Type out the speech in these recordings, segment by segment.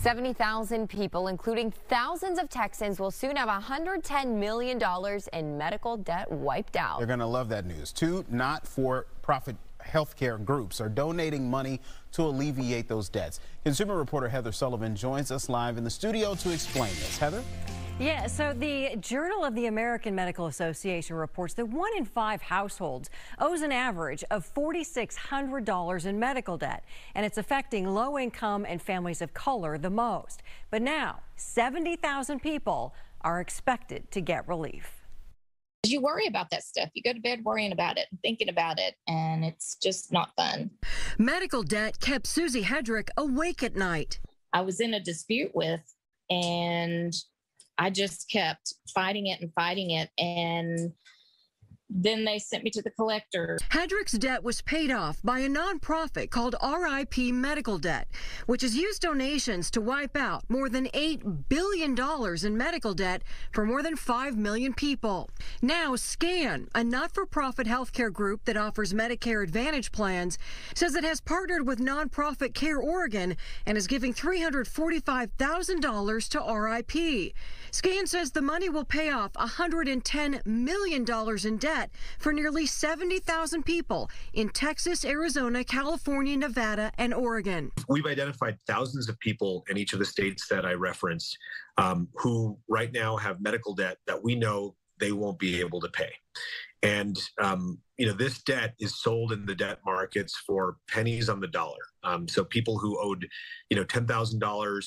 70,000 people, including thousands of Texans, will soon have $110 million in medical debt wiped out. They're going to love that news. Two not-for-profit healthcare groups are donating money to alleviate those debts. Consumer reporter Heather Sullivan joins us live in the studio to explain this. Heather? Yeah, so the Journal of the American Medical Association reports that 1 in 5 households owes an average of $4,600 in medical debt, and it's affecting low-income and families of color the most. But now, 70,000 people are expected to get relief. You worry about that stuff. You go to bed worrying about it and thinking about it, and it's just not fun. Medical debt kept Susie Hedrick awake at night. I was in a dispute with, and I just kept fighting it, and then they sent me to the collector. Hedrick's debt was paid off by a nonprofit called RIP Medical Debt, which has used donations to wipe out more than $8 billion in medical debt for more than 5 million people. Now, SCAN, a not-for-profit healthcare group that offers Medicare Advantage plans, says it has partnered with nonprofit Care Oregon and is giving $345,000 to RIP. SCAN says the money will pay off $110 million in debt for nearly 70,000 people in Texas, Arizona, California, Nevada, and Oregon. We've identified thousands of people in each of the states that I referenced who right now have medical debt that we know they won't be able to pay. And, this debt is sold in the debt markets for pennies on the dollar. So people who owed, $10,000,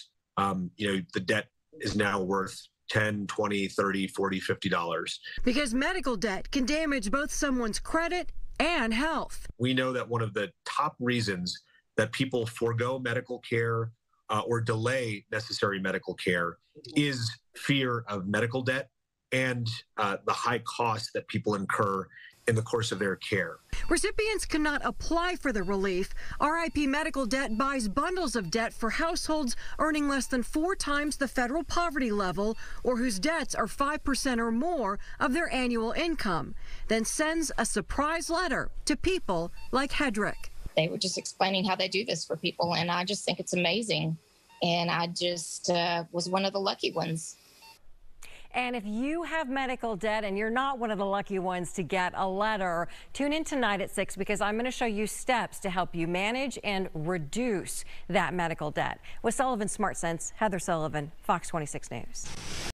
the debt is now worth $10, $20, $30, $40, $50. Because medical debt can damage both someone's credit and health. We know that one of the top reasons that people forego medical care or delay necessary medical care is fear of medical debt and the high costs that people incur in the course of their care. Recipients cannot apply for the relief. RIP Medical Debt buys bundles of debt for households earning less than 4 times the federal poverty level or whose debts are 5% or more of their annual income, then sends a surprise letter to people like Hedrick. They were just explaining how they do this for people, and I just think it's amazing. And I just was one of the lucky ones. And if you have medical debt and you're not one of the lucky ones to get a letter, tune in tonight at 6 because I'm going to show you steps to help you manage and reduce that medical debt. With Sullivan Smart Sense, Heather Sullivan, Fox 26 News.